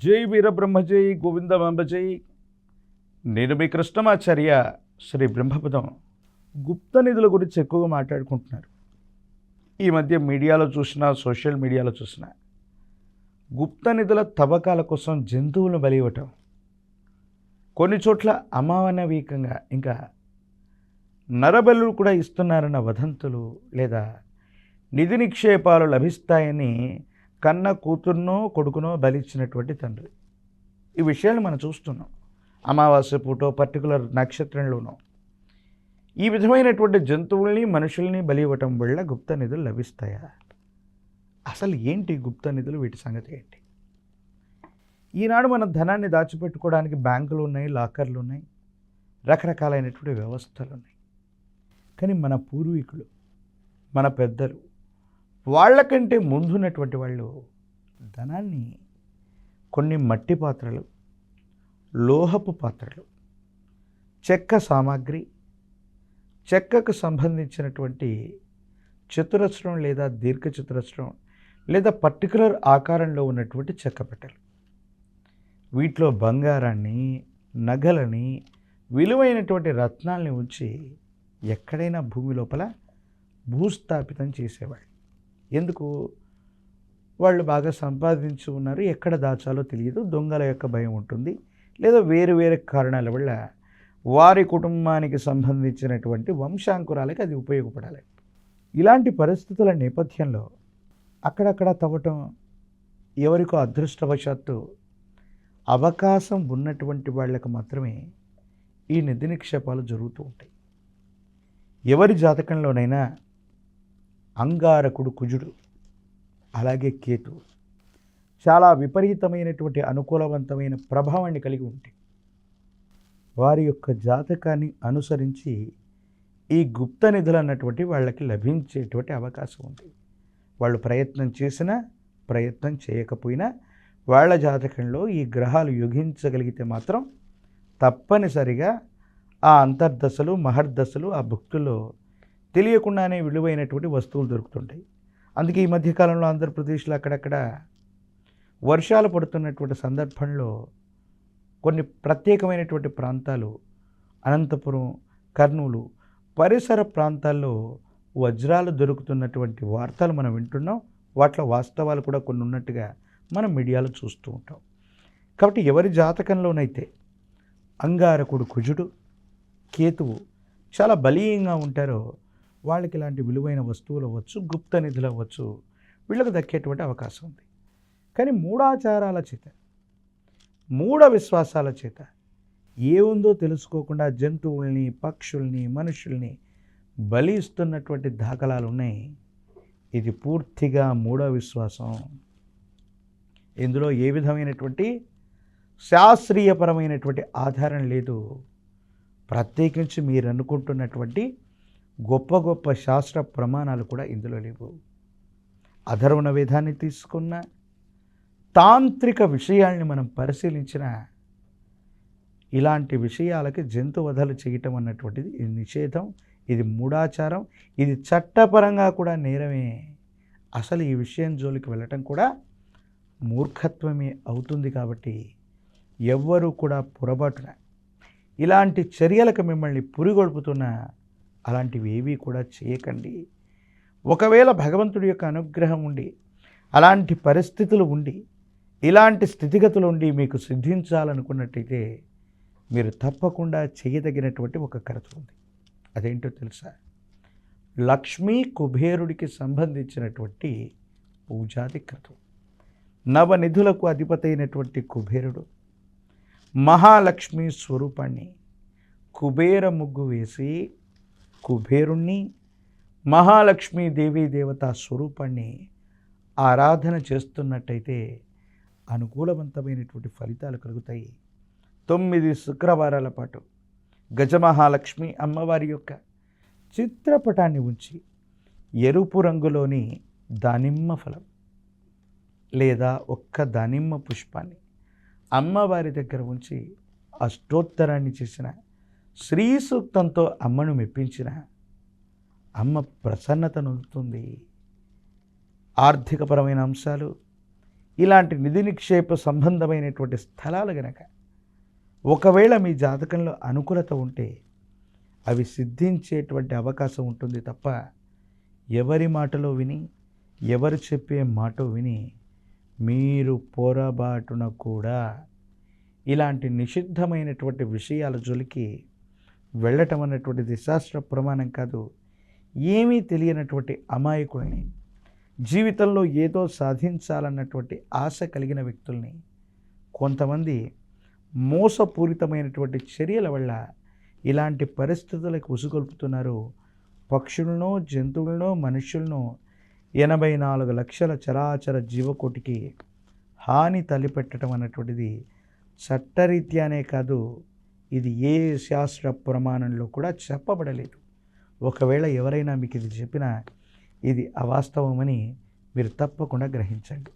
జై వీరబ్రహ్మ జై గోవిందమాంబ జై. నేను మీ కృష్ణమాచార్య. శ్రీ బ్రహ్మపదం గుప్త నిధుల గురించి ఎక్కువగా మాట్లాడుకుంటున్నారు. ఈ మధ్య మీడియాలో చూసినా, సోషల్ మీడియాలో చూసినా గుప్త నిధుల తవ్వకాల కోసం జంతువులను బలి ఇవ్వటం, కొన్ని చోట్ల అమానవీకంగా ఇంకా నరబలులు కూడా ఇస్తున్నారన్న వదంతులు, లేదా నిధి నిక్షేపాలు లభిస్తాయని కన్న కూతుర్నో కొడుకునో బలిచ్చినటువంటి తండ్రి. ఈ విషయాలు మనం చూస్తున్నాం. అమావాస్య పూటో పర్టికులర్ నక్షత్రంలోనో ఈ విధమైనటువంటి జంతువుల్ని మనుషుల్ని బలి ఇవ్వటం వల్ల గుప్త నిధులు లభిస్తాయా? అసలు ఏంటి గుప్త నిధులు? వీటి సంగతి ఏంటి? ఈనాడు మన ధనాన్ని దాచిపెట్టుకోవడానికి బ్యాంకులు ఉన్నాయి, లాకర్లు ఉన్నాయి, రకరకాలైనటువంటి వ్యవస్థలు ఉన్నాయి. కానీ మన పూర్వీకులు, మన పెద్దలు, వాళ్ళకంటే ముందున్నటువంటి వాళ్ళు ధనాన్ని కొన్ని మట్టి పాత్రలు, లోహపు పాత్రలు, చెక్క సామాగ్రి, చెక్కకు సంబంధించినటువంటి చతురస్రం లేదా దీర్ఘచతురస్రం లేదా పర్టికులర్ ఆకారంలో ఉన్నటువంటి చెక్క పెట్టెలు, వీటిలో బంగారాన్ని, నగలని, విలువైనటువంటి రత్నాల్ని ఉంచి ఎక్కడైనా భూమి లోపల భూస్థాపితం చేసేవాళ్ళు. ఎందుకు? వాళ్ళు బాగా సంపాదించి ఉన్నారు, ఎక్కడ దాచాలో తెలియదు, దొంగల యొక్క భయం ఉంటుంది, లేదా వేరు వేరే కారణాల వల్ల వారి కుటుంబానికి సంబంధించినటువంటి వంశాంకురాలకి అది ఉపయోగపడాలి. ఇలాంటి పరిస్థితుల నేపథ్యంలో అక్కడక్కడ తవ్వటం ఎవరికో అదృష్టవశాత్తు అవకాశం ఉన్నటువంటి వాళ్ళకు మాత్రమే ఈ నిధి నిక్షేపాలు జరుగుతూ ఉంటాయి. ఎవరి జాతకంలోనైనా అంగారకుడు కుజుడు, అలాగే కేతు చాలా విపరీతమైనటువంటి అనుకూలవంతమైన ప్రభావాన్ని కలిగి ఉంటాయి. వారి యొక్క జాతకాన్ని అనుసరించి ఈ గుప్త నిధులు అన్నటువంటి వాళ్ళకి లభించేటువంటి అవకాశం ఉంది. వాళ్ళు ప్రయత్నం చేసినా, ప్రయత్నం చేయకపోయినా వాళ్ళ జాతకంలో ఈ గ్రహాలు యోగించగలిగితే మాత్రం తప్పనిసరిగా ఆ అంతర్దశలు, మహర్దశలు, ఆ భుక్తుల్లో తెలియకుండానే విలువైనటువంటి వస్తువులు దొరుకుతుంటాయి. అందుకే ఈ మధ్యకాలంలో ఆంధ్రప్రదేశ్లో అక్కడక్కడ వర్షాలు పడుతున్నటువంటి సందర్భంలో కొన్ని ప్రత్యేకమైనటువంటి ప్రాంతాలు, అనంతపురం, కర్నూలు పరిసర ప్రాంతాల్లో వజ్రాలు దొరుకుతున్నటువంటి వార్తలు మనం వింటున్నాం. వాటిలో వాస్తవాలు కూడా కొన్ని ఉన్నట్టుగా మనం మీడియాలో చూస్తూ ఉంటాం. కాబట్టి ఎవరి జాతకంలోనైతే అంగారకుడు కుజుడు, కేతువు చాలా బలీయంగా ఉంటారో వాళ్ళకి ఇలాంటి విలువైన వస్తువులు అవ్వచ్చు, గుప్త నిధులు అవ్వచ్చు, వీళ్ళకు దక్కేటువంటి అవకాశం ఉంది. కానీ మూఢాచారాల చేత, మూఢ విశ్వాసాల చేత ఏముందో తెలుసుకోకుండా జంతువుల్ని, పక్షుల్ని, మనుషుల్ని బలి ఇస్తున్నటువంటి దాఖలాలు ఉన్నాయి. ఇది పూర్తిగా మూఢ విశ్వాసం. ఇందులో ఏ విధమైనటువంటి శాస్త్రీయపరమైనటువంటి ఆధారం లేదు. ప్రత్యేకించి మీరు అనుకుంటున్నటువంటి గొప్ప గొప్ప శాస్త్ర ప్రమాణాలు కూడా ఇందులో లేవు. అధర్వణ వేదాన్ని తీసుకున్న తాంత్రిక విషయాల్ని మనం పరిశీలించిన ఇలాంటి విషయాలకి జంతువధలు చేయటం అన్నటువంటిది ఇది నిషేధం, ఇది మూఢాచారం, ఇది చట్టపరంగా కూడా నేరమే. అసలు ఈ విషయం జోలికి వెళ్ళటం కూడా మూర్ఖత్వమే అవుతుంది. కాబట్టి ఎవ్వరూ కూడా పొరపాటున ఇలాంటి చర్యలకు మిమ్మల్ని పురిగొల్పుతున్న అలాంటివి ఏవీ కూడా చేయకండి. ఒకవేళ భగవంతుడి యొక్క అనుగ్రహం ఉండి, అలాంటి పరిస్థితులు ఉండి, ఇలాంటి స్థితిగతులు ఉండి మీకు సిద్ధించాలనుకున్నట్టయితే మీరు తప్పకుండా చేయదగినటువంటి ఒక కరత ఉంది. అదేంటో తెలుసా? లక్ష్మీ కుబేరుడికి సంబంధించినటువంటి పూజాది క్రతువు. నవనిధులకు అధిపతి అయినటువంటి కుబేరుడు మహాలక్ష్మి స్వరూపాన్ని కుబేర ముగ్గు వేసి కుబేరుణ్ణి, మహాలక్ష్మీ దేవీ దేవతా స్వరూపాన్ని ఆరాధన చేస్తున్నట్టయితే అనుకూలవంతమైనటువంటి ఫలితాలు కలుగుతాయి. 9 శుక్రవారాల పాటు గజమహాలక్ష్మి అమ్మవారి యొక్క చిత్రపటాన్ని ఉంచి ఎరుపు రంగులోని దానిమ్మ ఫలం లేదా ఒక్క దానిమ్మ పుష్పాన్ని అమ్మవారి దగ్గర ఉంచి అష్టోత్తరాన్ని చేసిన, శ్రీ సూక్తంతో అమ్మను మెప్పించిన అమ్మ ప్రసన్నత నొందుతుంది. ఆర్థికపరమైన అంశాలు, ఇలాంటి నిధి నిక్షేప సంబంధమైనటువంటి స్థలాలు గనక ఒకవేళ మీ జాతకంలో అనుకూలత ఉంటే అవి సిద్ధించేటువంటి అవకాశం ఉంటుంది తప్ప ఎవరి మాటలో విని ఎవరు చెప్పే మాట విని మీరు పొరబాటున కూడా ఇలాంటి నిషిద్ధమైనటువంటి విషయాల జోలికి వెళ్ళటం అన్నటువంటిది శాస్త్ర ప్రమాణం కాదు. ఏమీ తెలియనటువంటి అమాయకుల్ని, జీవితంలో ఏదో సాధించాలన్నటువంటి ఆశ కలిగిన వ్యక్తుల్ని కొంతమంది మోసపూరితమైనటువంటి చర్యల వల్ల ఇలాంటి పరిస్థితులకు ఉసుగొల్పుతున్నారు. పక్షులను, జంతువులను, మనుషులను 84 లక్షల చరాచర జీవకోటికి హాని తలపెట్టడం అన్నటువంటిది చట్టరీత్యానే కాదు, ఇది ఏ శాస్త్ర ప్రమాణంలో కూడా చెప్పబడలేదు. ఒకవేళ ఎవరైనా మీకు ఇది చెప్పినా ఇది అవాస్తవమని మీరు తప్పకుండా గ్రహించండి.